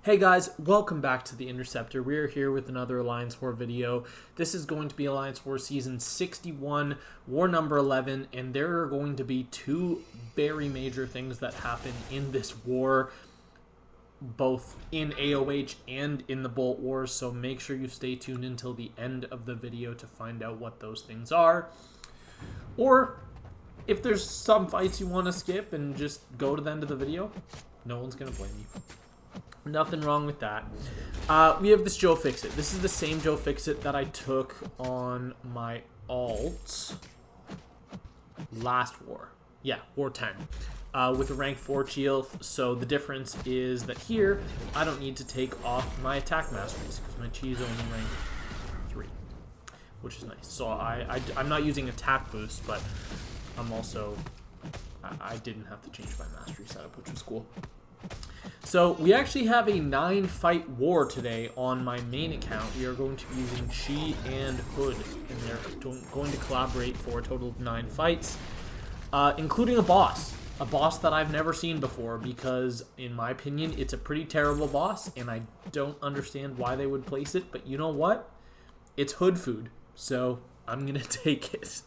Hey guys, welcome back to The Interceptor. We are here with another Alliance War video. This is going to be Alliance War Season 61, War number 11, and there are going to be two very major things that happen in this war, both in AOH and in the Bolt Wars, so make sure you stay tuned until the end of the video to find out what those things are. Or, if there's some fights you want to skip and just go to the end of the video, no one's going to blame you. Nothing wrong with that. We have this Joe Fixit. This is the same Joe Fixit that I took on my alt last war. Yeah, War 10. With a rank 4 Chee'Ilth. So the difference is that here, I don't need to take off my attack masteries because my Chi is only rank 3. Which is nice. So I'm not using attack boost, but I'm also... I didn't have to change my mastery setup, which was cool. So we actually have a 9-fight war today on my main account. We are going to be using Chi and Hood, and they're going to collaborate for a total of 9 fights, including a boss that I've never seen before because, in my opinion, it's a pretty terrible boss, and I don't understand why they would place it, but you know what? It's Hood food, so I'm going to take it.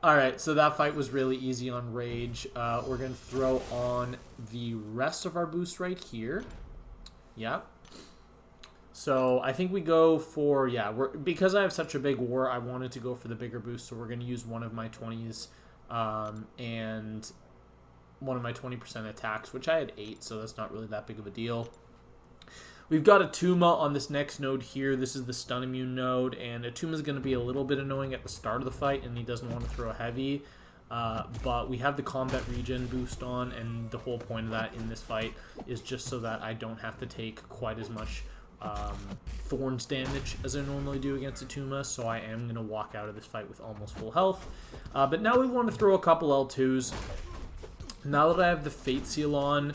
Alright, so that fight was really easy on Rage. We're going to throw on the rest of our boost right here. Yeah. So I think we go for, because I have such a big war, I wanted to go for the bigger boost, so we're going to use one of my 20s and one of my 20% attacks, which I had 8, so that's not really that big of a deal. We've got Attuma on this next node here. This is the stun immune node, and Attuma is going to be a little bit annoying at the start of the fight, and he doesn't want to throw a heavy. But we have the combat regen boost on, and the whole point of that in this fight is just so that I don't have to take quite as much thorns damage as I normally do against Attuma, so I am going to walk out of this fight with almost full health. But now we want to throw a couple L2s. Now that I have the Fate Seal on,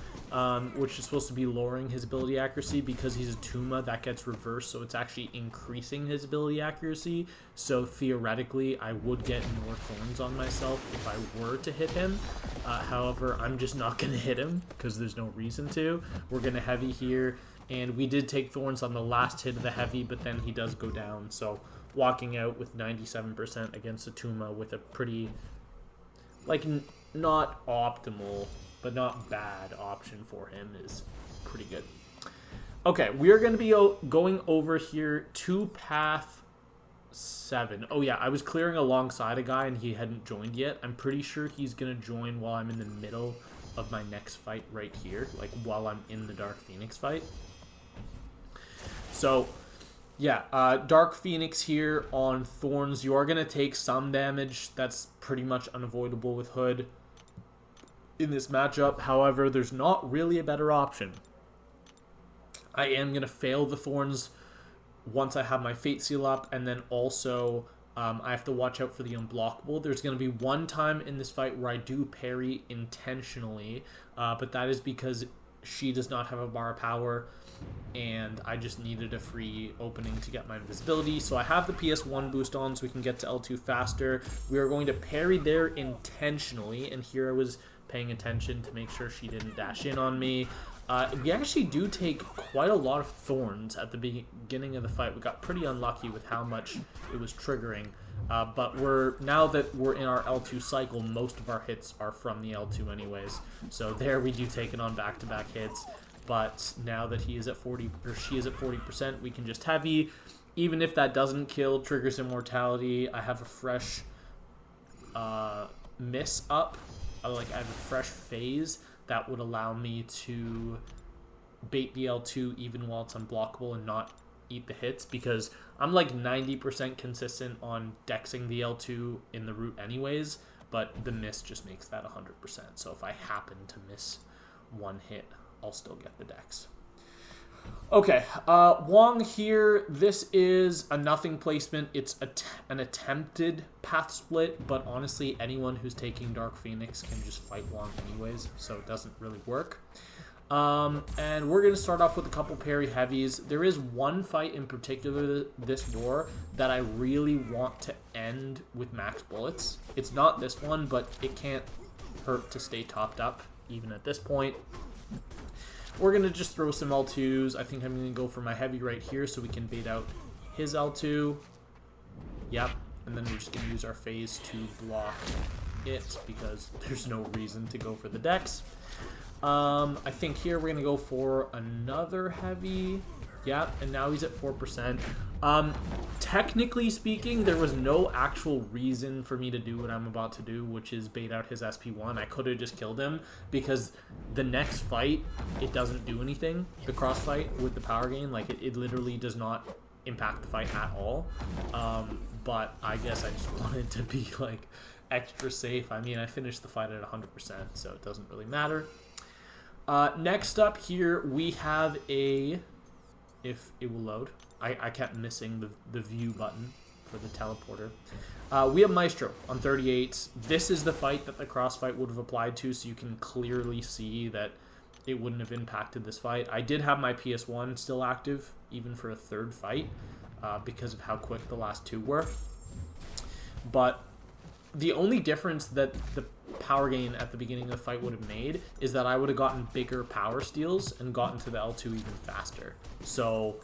which is supposed to be lowering his ability accuracy because he's Attuma, that gets reversed, so it's actually increasing his ability accuracy. So theoretically, I would get more thorns on myself if I were to hit him. However, I'm just not going to hit him because there's no reason to. We're going to heavy here, and we did take thorns on the last hit of the heavy, but then he does go down. So walking out with 97% against Attuma with a pretty, not optimal, but not bad option for him is pretty good. Okay, we are going to be going over here to path 7. Oh yeah, I was clearing alongside a guy and he hadn't joined yet. I'm pretty sure he's going to join while I'm in the middle of my next fight right here, like while I'm in the Dark Phoenix fight. So yeah, Dark Phoenix here on Thorns. You are going to take some damage. That's pretty much unavoidable with Hood in this matchup. However, there's not really a better option. I am going to fail the Thorns once I have my Fate Seal up, and then also I have to watch out for the unblockable. There's going to be one time in this fight where I do parry intentionally, but that is because she does not have a bar of power, and I just needed a free opening to get my invisibility. So I have the PS1 boost on so we can get to L2 faster. We are going to parry there intentionally, and here I was paying attention to make sure she didn't dash in on me. We actually do take quite a lot of thorns at the beginning of the fight. We got pretty unlucky with how much it was triggering. But now that we're in our L2 cycle, most of our hits are from the L2 anyways. So there we do take it on back-to-back hits. But now that he is at 40 or she is at 40%, we can just heavy. Even if that doesn't kill, triggers immortality. I have a fresh miss up. I have a fresh phase that would allow me to bait the L2 even while it's unblockable and not eat the hits, because I'm like 90% consistent on dexing the L2 in the route anyways, but the miss just makes that 100%. So if I happen to miss one hit, I'll still get the dex. Okay, Wong here, this is a nothing placement. It's an attempted path split, but honestly, anyone who's taking Dark Phoenix can just fight Wong anyways, so it doesn't really work. And we're going to start off with a couple parry heavies. There is one fight in particular this war that I really want to end with max bullets. It's not this one, but it can't hurt to stay topped up even at this point. we're going to just throw some L2s. I think I'm going to go for my heavy right here so we can bait out his L2. Yep. And then we're just going to use our phase to block it because there's no reason to go for the Dex. I think here we're going to go for another heavy. Yeah, and now he's at 4%. Technically speaking, there was no actual reason for me to do what I'm about to do, which is bait out his SP1. I could have just killed him because the next fight, it doesn't do anything. The cross fight with the power gain, like it literally does not impact the fight at all. But I guess I just wanted to be like extra safe. I mean, I finished the fight at 100%, so it doesn't really matter. Next up here, we have a... If it will load. I kept missing the view button for the teleporter. We have Maestro on 38. This is the fight that the crossfight would have applied to, so you can clearly see that it wouldn't have impacted this fight. I did have my PS1 still active, even for a third fight, because of how quick the last two were. But the only difference that the power gain at the beginning of the fight would have made is that I would have gotten bigger power steals and gotten to the L2 even faster. So,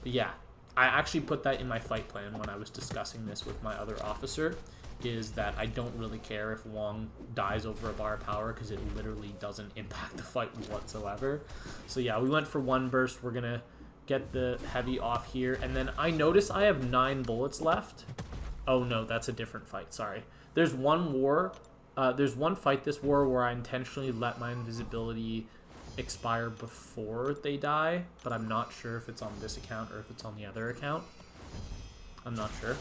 yeah, I actually put that in my fight plan when I was discussing this with my other officer, is that I don't really care if Wong dies over a bar of power because it literally doesn't impact the fight whatsoever. So, yeah, we went for one burst. We're going to get the heavy off here. And then I notice I have 9 bullets left. Oh, no, that's a different fight. Sorry. There's one war. There's one fight this war where I intentionally let my invisibility expire before they die, but I'm not sure if it's on this account or if it's on the other account. I'm not sure.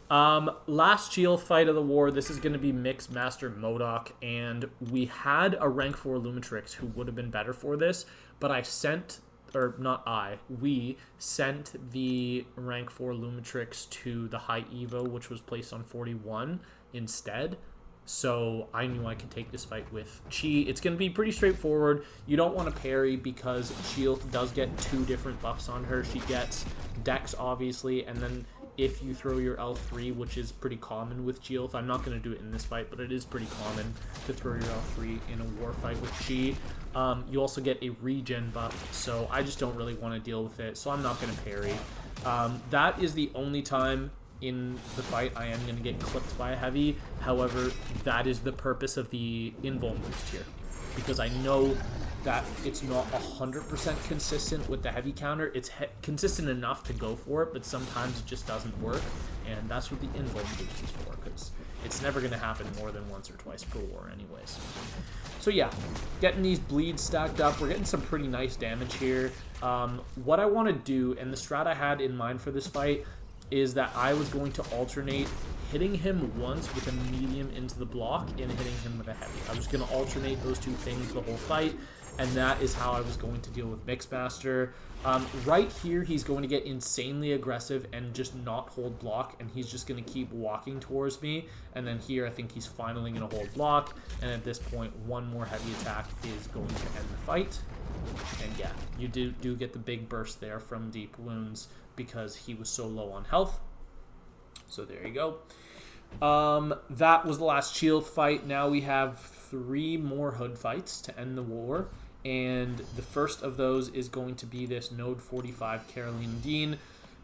Last Chee'Ilth fight of the war, this is going to be Mixed Master Modok, and we had a rank 4 Lumitrix who would have been better for this, but I sent, or not I, we sent the rank 4 Lumitrix to the high Evo, which was placed on 41 instead. So I knew I could take this fight with Chi. It's going to be pretty straightforward. You don't want to parry because Chee'Ilth does get 2 different buffs on her. She gets Dex, obviously, and then if you throw your L3, which is pretty common with Chee'Ilth, I'm not going to do it in this fight, but it is pretty common to throw your L3 in a war fight with Chi. You also get a regen buff, so I just don't really want to deal with it, so I'm not going to parry. That is the only time in the fight I am going to get clipped by a heavy. However, that is the purpose of the invuln boost here, because I know that it's not 100% consistent with the heavy counter. It's consistent enough to go for it, but sometimes it just doesn't work, and that's what the invuln boost is for, because it's never going to happen more than once or twice per war anyways. So yeah, getting these bleeds stacked up, we're getting some pretty nice damage here. What I want to do, and the strat I had in mind for this fight, is that I was going to alternate hitting him once with a medium into the block and hitting him with a heavy. I was going to alternate those two things the whole fight, and that is how I was going to deal with Mixmaster. Right here, he's going to get insanely aggressive and just not hold block, and he's just going to keep walking towards me. And then here, I think he's finally going to hold block, and at this point, one more heavy attack is going to end the fight. And yeah, you do get the big burst there from Deep Wounds because he was so low on health. So there you go. That was the last Chee'Ilth fight. Now we have 3 more Hood fights to end the war. And the first of those is going to be this Node 45 Karolina Dean.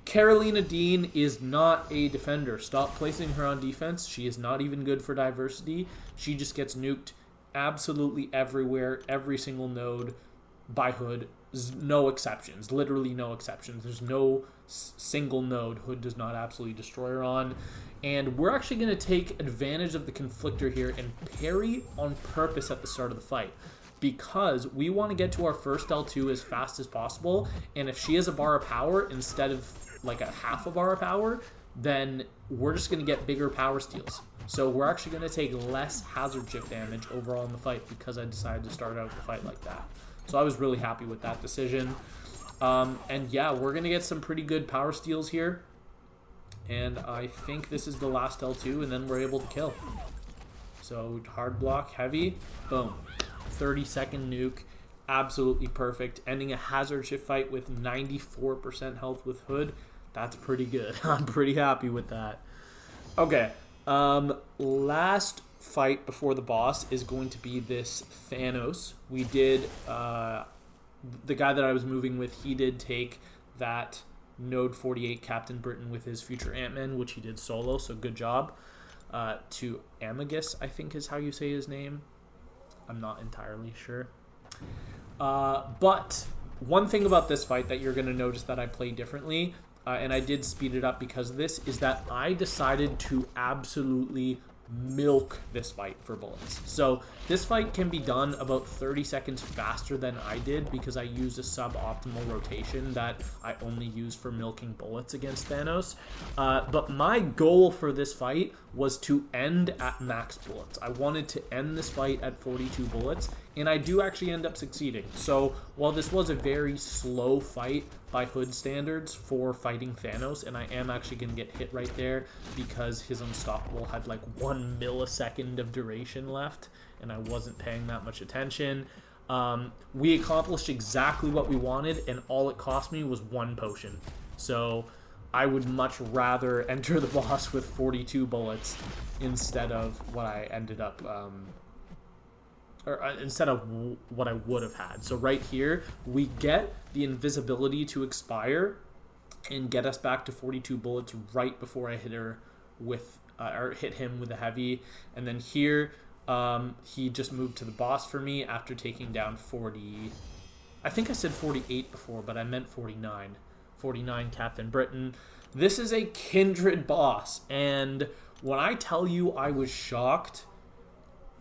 Karolina Dean is not a defender. Stop placing her on defense. She is not even good for diversity. She just gets nuked absolutely everywhere, every single node by Hood. No exceptions. Literally no exceptions. There's no single node Hood does not absolutely destroy her on. And we're actually going to take advantage of the conflictor here and parry on purpose at the start of the fight, because we want to get to our first L2 as fast as possible. And if she has a bar of power instead of like a half a bar of power, then we're just going to get bigger power steals. So we're actually going to take less hazard shift damage overall in the fight because I decided to start out the fight like that. So I was really happy with that decision. And yeah, we're going to get some pretty good power steals here. And I think this is the last L2, and then we're able to kill. So hard block, heavy, boom. 30-second nuke, absolutely perfect. Ending a hazard shift fight with 94% health with Hood. That's pretty good. I'm pretty happy with that. Okay, last fight before the boss is going to be this Thanos. We did the guy that I was moving with, he did take that Node 48 Captain Britain with his future Ant-Man, which he did solo, so good job. To Amagus, I think is how you say his name. I'm not entirely sure. But one thing about this fight that you're going to notice that I play differently, and I did speed it up because of this, is that I decided to absolutely milk this fight for bullets. So this fight can be done about 30 seconds faster than I did because I used a suboptimal rotation that I only use for milking bullets against Thanos. But my goal for this fight was to end at max bullets. I wanted to end this fight at 42 bullets, and I do actually end up succeeding. So while this was a very slow fight by Hood standards for fighting Thanos, and I am actually going to get hit right there because his Unstoppable had like 1 millisecond of duration left, and I wasn't paying that much attention. We accomplished exactly what we wanted, and all it cost me was 1 potion. So I would much rather enter the boss with 42 bullets instead of what I ended up... instead of what I would have had. So right here, we get the invisibility to expire and get us back to 42 bullets right before I hit her with, or hit him with a heavy. And then here, he just moved to the boss for me after taking down 40. I think I said 48 before, but I meant 49. 49 Captain Britain. This is a Kindred boss, and when I tell you I was shocked,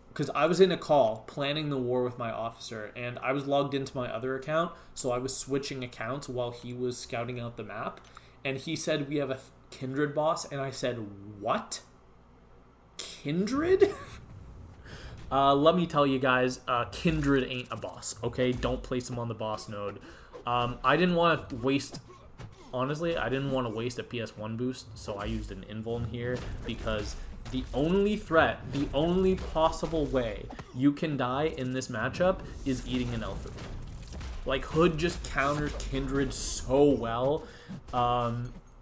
because I was in a call planning the war with my officer, and I was logged into my other account, so I was switching accounts while he was scouting out the map, and he said, we have a Kindred boss, and I said, what? Kindred? Let me tell you guys, Kindred ain't a boss, okay? Don't place him on the boss node. I didn't want to waste... Honestly, I didn't want to waste a PS1 boost, so I used an invuln here, because the only threat, the only possible way you can die in this matchup is eating an L3. Like, Hood just counters Kindred so well,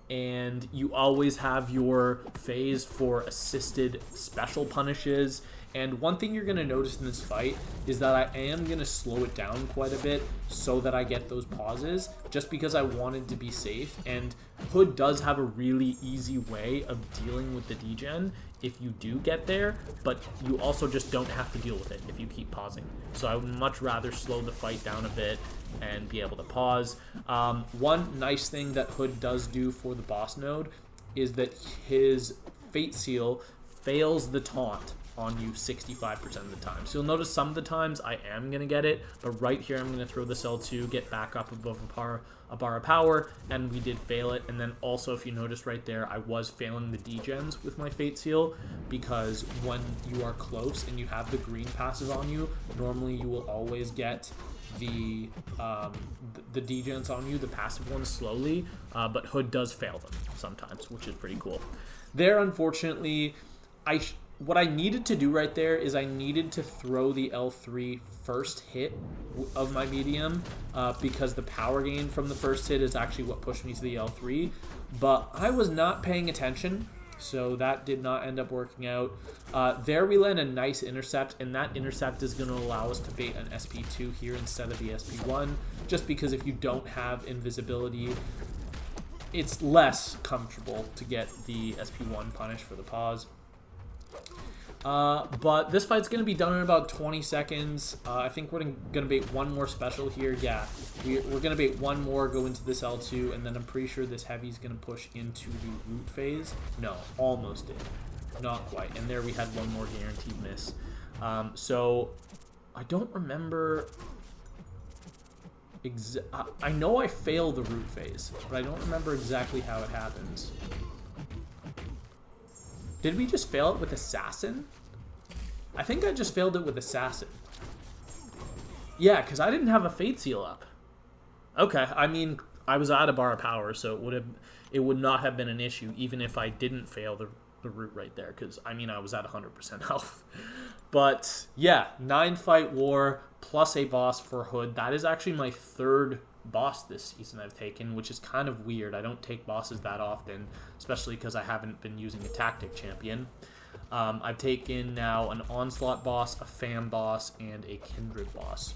and you always have your phase for assisted special punishes. And one thing you're going to notice in this fight is that I am going to slow it down quite a bit so that I get those pauses, just because I wanted to be safe. And Hood does have a really easy way of dealing with the degen if you do get there, but you also just don't have to deal with it if you keep pausing. So I would much rather slow the fight down a bit and be able to pause. One nice thing that Hood does do for the boss node is that his Fate Seal fails the taunt on you 65% of the time. So you'll notice some of the times I am going to get it, but right here I'm going to throw this L2, get back up above a bar of power, and we did fail it. And then also, if you notice right there, I was failing the degens with my Fate Seal, because when you are close and you have the green passes on you, normally you will always get the degens on you, the passive ones, slowly, but Hood does fail them sometimes, which is pretty cool. There, unfortunately, what I needed to do right there is I needed to throw the L3 first hit of my medium, because the power gain from the first hit is actually what pushed me to the L3, but I was not paying attention, so that did not end up working out. There we land a nice intercept, and that intercept is going to allow us to bait an SP2 here instead of the SP1, just because if you don't have invisibility, it's less comfortable to get the SP1 punish for the pause. But this fight's going to be done in about 20 seconds. I think we're going to bait one more special here. Yeah, we're going to bait one more, go into this L2, and then I'm pretty sure this heavy is going to push into the root phase. No, almost did. Not quite. And there we had one more guaranteed miss. So I don't remember... I know I failed the root phase, but I don't remember exactly how it happens. Did we just fail it with Assassin? I think I just failed it with Assassin. Yeah, because I didn't have a Fate Seal up. Okay, I mean, I was out of bar of power, so it would not have been an issue, even if I didn't fail the root right there, because, I mean, I was at 100% health. But, yeah, 9-fight war plus a boss for Hood. That is actually my third boss this season I've taken, which is kind of weird. I don't take bosses that often, especially because I haven't been using a tactic champion. I've taken now an Onslaught boss, a Fam boss, and a Kindred boss.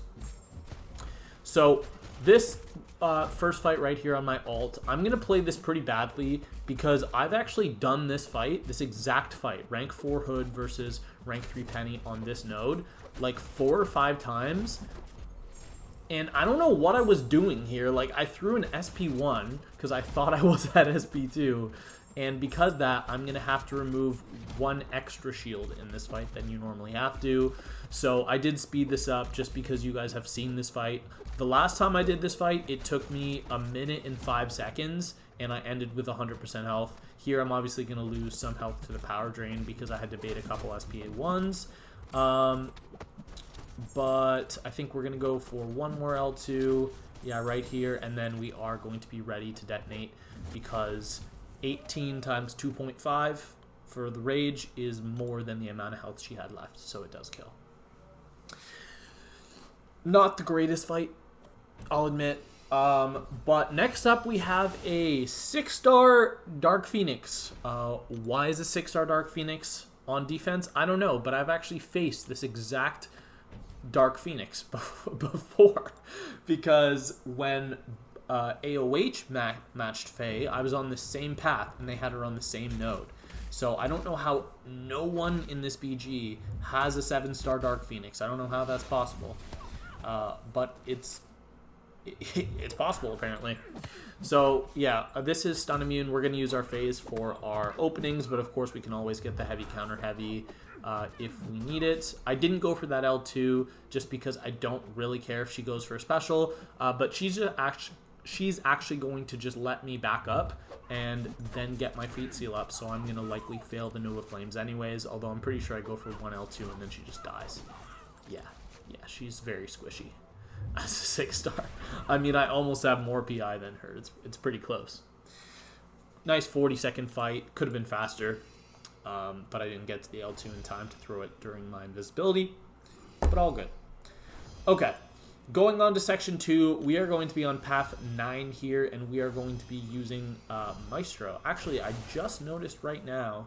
So this first fight right here on my alt, I'm going to play this pretty badly because I've actually done this fight, this exact fight, rank 4 Hood versus rank 3 Peni on this node, like 4 or 5 times. And I don't know what I was doing here. Like, I threw an SP1 because I thought I was at SP2. And because of that, I'm going to have to remove 1 extra shield in this fight than you normally have to. So I did speed this up just because you guys have seen this fight. The last time I did this fight, it took me 1 minute and 5 seconds, and I ended with 100% health. Here, I'm obviously going to lose some health to the power drain because I had to bait a couple SPA1s. But I think we're going to go for 1 more L2. Yeah, right here. And then we are going to be ready to detonate because 18 times 2.5 for the rage is more than the amount of health she had left. So it does kill. Not the greatest fight, I'll admit. But next up we have a 6-star Dark Phoenix. Why is a 6-star Dark Phoenix on defense? I don't know, but I've actually faced this exact Dark Phoenix before because when AOH matched Faye, I was on the same path and they had her on the same node. So I don't know how no one in this BG has a 7-star Dark Phoenix. I don't know how that's possible, but it's possible apparently. So yeah, this is stun immune. We're going to use our phase for our openings, but of course we can always get the heavy counter heavy if we need it. I didn't go for that L2 just because I don't really care if she goes for a special, but she's actually going to just let me back up and then get my feet seal up, so I'm going to likely fail the Nova Flames anyways, although I'm pretty sure I go for 1 L2 and then she just dies. Yeah, she's very squishy as a 6-star. I mean, I almost have more PI than her. It's pretty close. Nice 40-second fight. Could have been faster, but I didn't get to the L2 in time to throw it during my invisibility, but all good. Okay, going on to section 2, we are going to be on path 9 here, and we are going to be using Maestro. Actually, I just noticed right now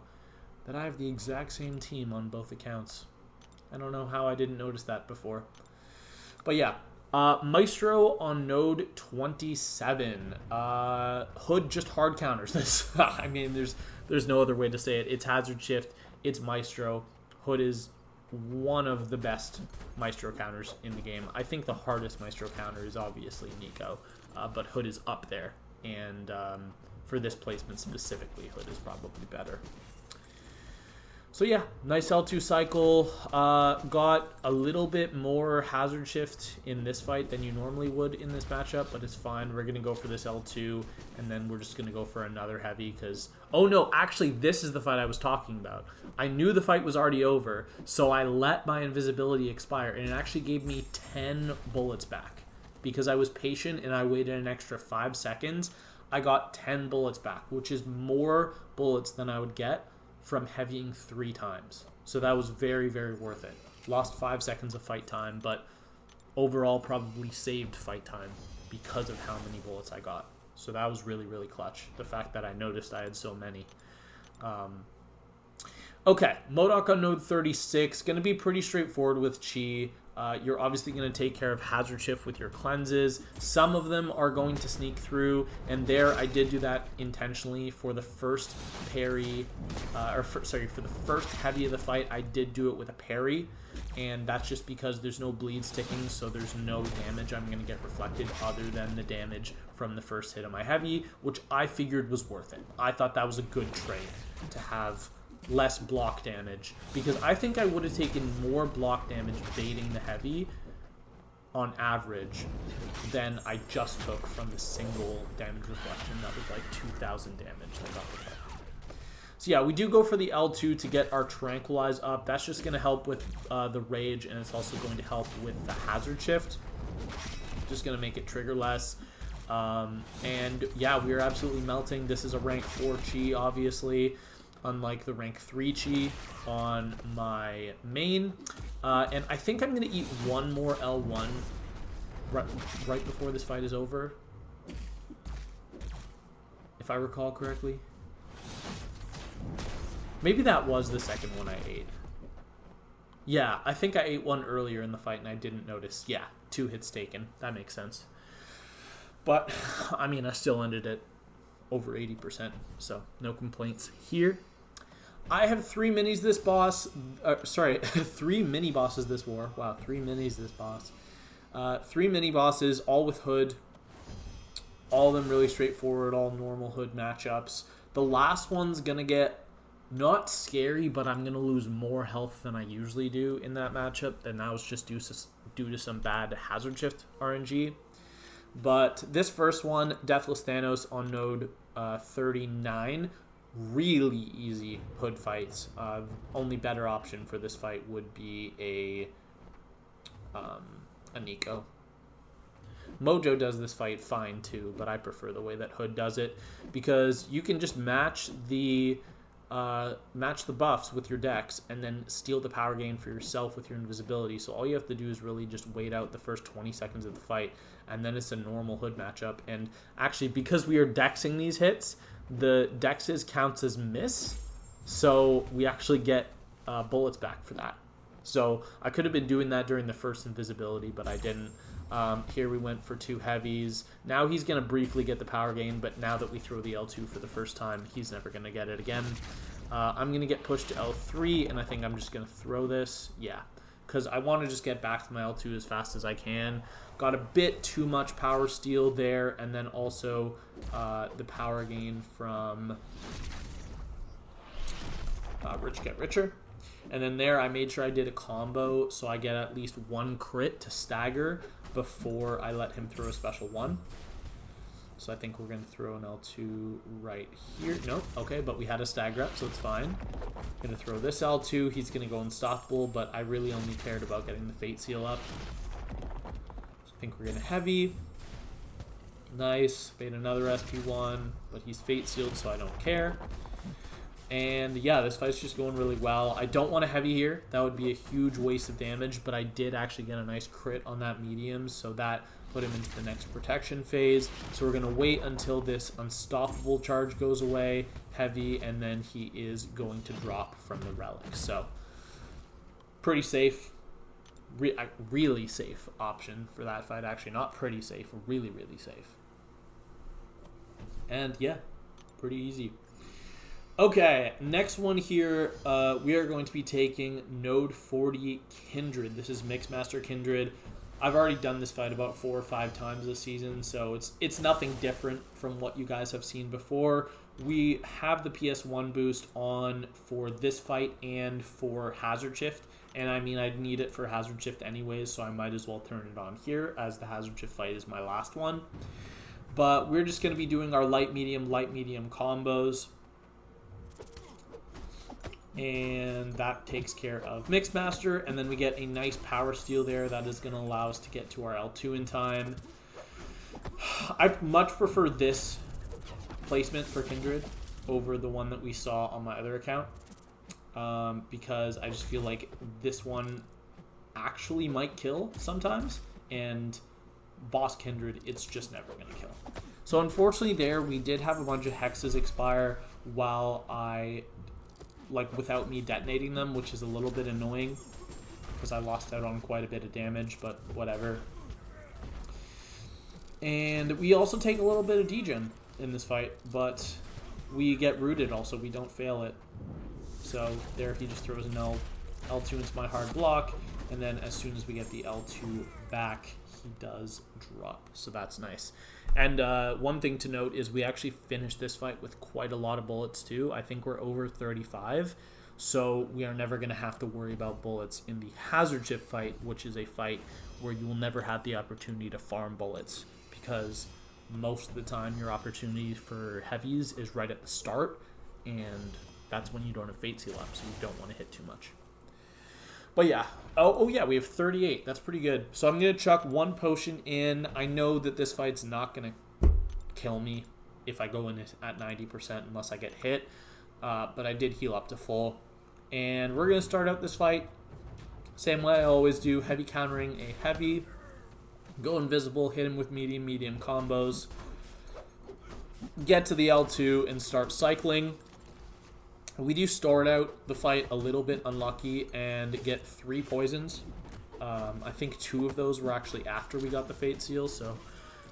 that I have the exact same team on both accounts. I don't know how I didn't notice that before. But yeah, Maestro on node 27. Hood just hard counters this. I mean, there's no other way to say it. It's Hazard Shift. It's Maestro. Hood is one of the best Maestro counters in the game. I think the hardest Maestro counter is obviously Nico, but Hood is up there. And for this placement specifically, Hood is probably better. So yeah, nice L2 cycle. Got a little bit more Hazard Shift in this fight than you normally would in this matchup, but it's fine. We're going to go for this L2, and then we're just going to go for another heavy because... Oh no, actually, this is the fight I was talking about. I knew the fight was already over, so I let my invisibility expire, and it actually gave me 10 bullets back. Because I was patient and I waited an extra 5 seconds, I got 10 bullets back, which is more bullets than I would get from heavying 3 times. So that was very, very worth it. Lost 5 seconds of fight time, but overall probably saved fight time because of how many bullets I got. So that was really, really clutch. The fact that I noticed I had so many. Okay, Modok on node 36. Going to be pretty straightforward with Chi. You're obviously going to take care of Hazard Shift with your cleanses. Some of them are going to sneak through, and there I did do that intentionally for the first parry, for the first heavy of the fight. I did do it with a parry, and that's just because there's no bleeds ticking, so there's no damage I'm going to get reflected other than the damage from the first hit of my heavy, which I figured was worth it. I thought that was a good trade to have less block damage, because I think I would have taken more block damage baiting the heavy on average than I just took from the single damage reflection. That was like 2,000 damage I got with that. So yeah, we do go for the L2 to get our Tranquilize up. That's just going to help with the Rage, and it's also going to help with the Hazard Shift. Just going to make it trigger less. And yeah, we are absolutely melting. This is a rank 4 Chi, obviously, unlike the rank 3 Chi on my main. And I think I'm going to eat one more L1 right before this fight is over, if I recall correctly. Maybe that was the second one I ate. Yeah, I think I ate one earlier in the fight and I didn't notice. Yeah, 2 hits taken. That makes sense. But, I mean, I still ended it over 80%, so no complaints here. I have 3 minis this boss. 3 mini bosses this war. Wow, 3 minis this boss. 3 mini bosses, all with Hood. All of them really straightforward, all normal Hood matchups. The last one's going to get not scary, but I'm going to lose more health than I usually do in that matchup. And that was just due to some bad Hazard Shift RNG. But this first one, Deathless Thanos on node 39, really easy Hood fights. Only better option for this fight would be a Nico. Mojo does this fight fine too, but I prefer the way that Hood does it because you can just match the buffs with your decks and then steal the power gain for yourself with your invisibility. So all you have to do is really just wait out the first 20 seconds of the fight, and then it's a normal Hood matchup. And actually, because we are dexing these hits, the dexes counts as miss, so we actually get bullets back for that. So I could have been doing that during the first invisibility, but I didn't. Here we went for 2 heavies. Now he's going to briefly get the power gain, but now that we throw the L2 for the first time, he's never going to get it again. I'm going to get pushed to L3, and I think I'm just going to throw this. Yeah, because I want to just get back to my L2 as fast as I can. Got a bit too much power steal there, and then also the power gain from Rich Get Richer. And then there I made sure I did a combo so I get at least 1 crit to stagger before I let him throw a special 1. So I think we're going to throw an L2 right here. Nope, okay, but we had a stagger up, so it's fine. Going to throw this L2. He's going to go unstoppable, but I really only cared about getting the Fate Seal up. So I think we're going to heavy. Nice. Made another SP1, but he's Fate Sealed, so I don't care. And yeah, this fight's just going really well. I don't want a heavy here. That would be a huge waste of damage, but I did actually get a nice crit on that medium, so that put him into the next protection phase. So we're going to wait until this unstoppable charge goes away, heavy, and then he is going to drop from the relic. So pretty safe, really safe option for that fight. Actually, not pretty safe, really, really safe. And yeah, pretty easy. Okay, next one here, we are going to be taking Node 40 Kindred. This is Mixmaster Kindred. I've already done this fight about 4 or 5 times this season, so it's nothing different from what you guys have seen before. We have the PS1 boost on for this fight and for Hazard Shift, and I mean I'd need it for Hazard Shift anyways, so I might as well turn it on here as the Hazard Shift fight is my last one. But we're just going to be doing our light medium combos. And that takes care of Mixmaster, and then we get a nice power steal there that is going to allow us to get to our L2 in time. I much prefer this placement for Kindred over the one that we saw on my other account, because I just feel like this one actually might kill sometimes, and boss Kindred, it's just never going to kill. So unfortunately there, we did have a bunch of hexes expire while without me detonating them, which is a little bit annoying because I lost out on quite a bit of damage, but whatever. And we also take a little bit of degen in this fight, but we get rooted also. We don't fail it. So there he just throws an L2 into my hard block, and then as soon as we get the L2 back, he does drop. So that's nice. And one thing to note is we actually finished this fight with quite a lot of bullets too. I think we're over 35. So we are never going to have to worry about bullets in the Hazard Shift fight, which is a fight where you will never have the opportunity to farm bullets, because most of the time your opportunity for heavies is right at the start, and that's when you don't have Fate Seal up, so you don't want to hit too much. But yeah. Oh yeah, we have 38. That's pretty good. So I'm going to chuck 1 potion in. I know that this fight's not going to kill me if I go in at 90% unless I get hit. But I did heal up to full. And we're going to start out this fight same way I always do. Heavy countering a heavy. Go invisible. Hit him with medium combos. Get to the L2 and start cycling. We do start out the fight a little bit unlucky and get 3 poisons. I think 2 of those were actually after we got the Fate Seal, so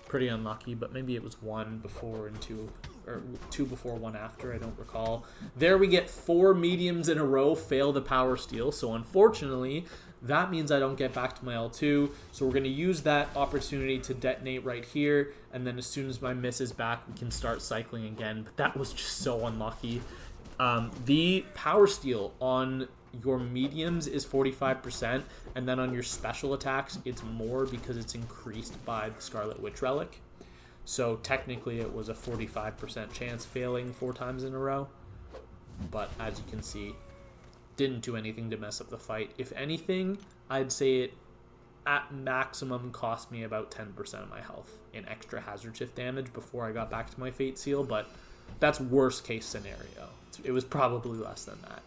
pretty unlucky, but maybe it was 1 before and 2, or 2 before, 1 after, I don't recall. There we get 4 mediums in a row fail the Power Steal, so unfortunately, that means I don't get back to my L2, so we're going to use that opportunity to detonate right here, and then as soon as my miss is back, we can start cycling again, but that was just so unlucky. The Power Steal on your mediums is 45%, and then on your special attacks, it's more because it's increased by the Scarlet Witch Relic. So technically, it was a 45% chance failing 4 times in a row. But as you can see, didn't do anything to mess up the fight. If anything, I'd say it at maximum cost me about 10% of my health in extra hazard shift damage before I got back to my Fate Seal, but that's worst case scenario. It was probably less than that.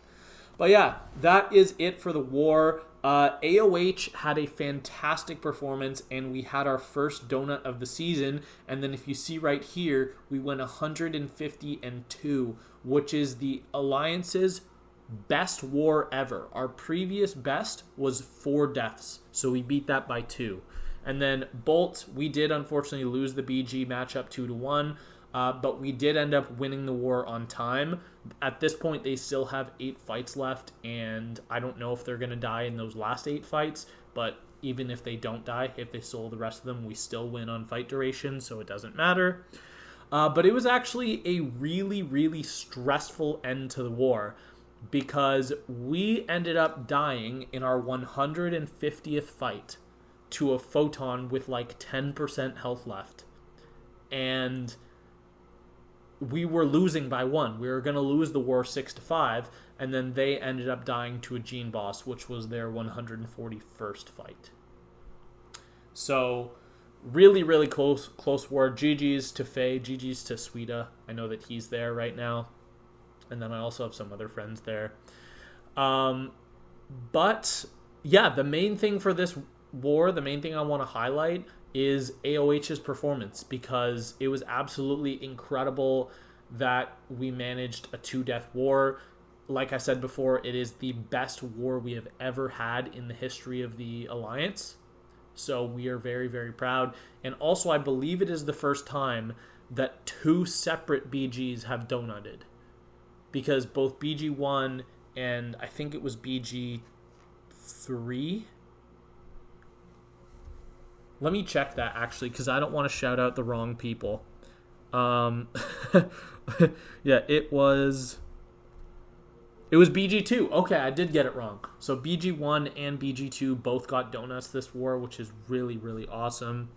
But yeah, that is it for the war. AOH had a fantastic performance, and we had our first donut of the season. And then if you see right here, we went 150-2, which is the Alliance's best war ever. Our previous best was 4 deaths, so we beat that by 2. And then Bolt, we did unfortunately lose the BG matchup 2-1. But we did end up winning the war on time. At this point, they still have 8 fights left, and I don't know if they're going to die in those last 8 fights, but even if they don't die, if they solo the rest of them, we still win on fight duration, so it doesn't matter. But it was actually a really, really stressful end to the war, because we ended up dying in our 150th fight to a Photon with like 10% health left. And we were losing by 1. We were going to lose the war 6-5, and then they ended up dying to a Gene Boss, which was their 141st fight. So, really, really close war. GG's to Faye, GG's to Sweeta. I know that he's there right now. And then I also have some other friends there. But, yeah, the main thing for this war, the main thing I want to highlight is AOH's performance, because it was absolutely incredible that we managed a 2-death war. Like I said before, it is the best war we have ever had in the history of the Alliance. So we are very, very proud. And also, I believe it is the first time that 2 separate BGs have donutted, because both BG1 and I think it was BG3. Let me check that, actually, because I don't want to shout out the wrong people. Yeah, it was BG2. Okay, I did get it wrong. So BG1 and BG2 both got donuts this war, which is really, really awesome.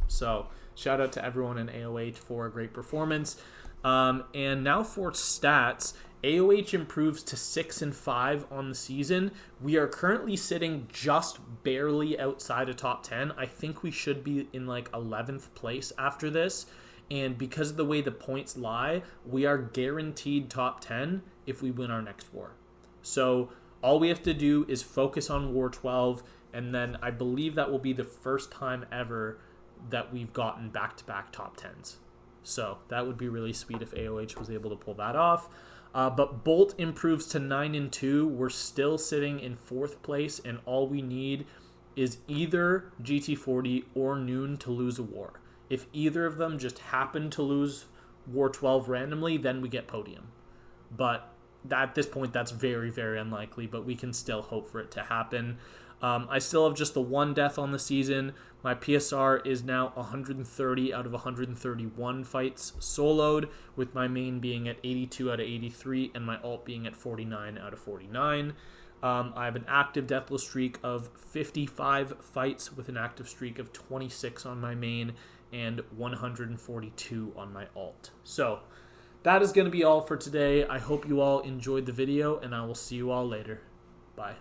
So shout out to everyone in AOH for a great performance. And now for stats. AOH improves to 6-5 on the season. We are currently sitting just barely outside of top 10. I think we should be in like 11th place after this. And because of the way the points lie, we are guaranteed top 10 if we win our next war. So all we have to do is focus on War 12, and then I believe that will be the first time ever that we've gotten back-to-back top 10s. So that would be really sweet if AOH was able to pull that off. But Bolt improves to 9-2. We're still sitting in 4th place, and all we need is either GT40 or Noon to lose a war. If either of them just happen to lose War 12 randomly, then we get podium. But at this point, that's very, very unlikely, but we can still hope for it to happen. I still have just the 1 death on the season. My PSR is now 130 out of 131 fights soloed, with my main being at 82 out of 83 and my ult being at 49 out of 49. I have an active deathless streak of 55 fights with an active streak of 26 on my main and 142 on my ult. So that is going to be all for today. I hope you all enjoyed the video, and I will see you all later. Bye.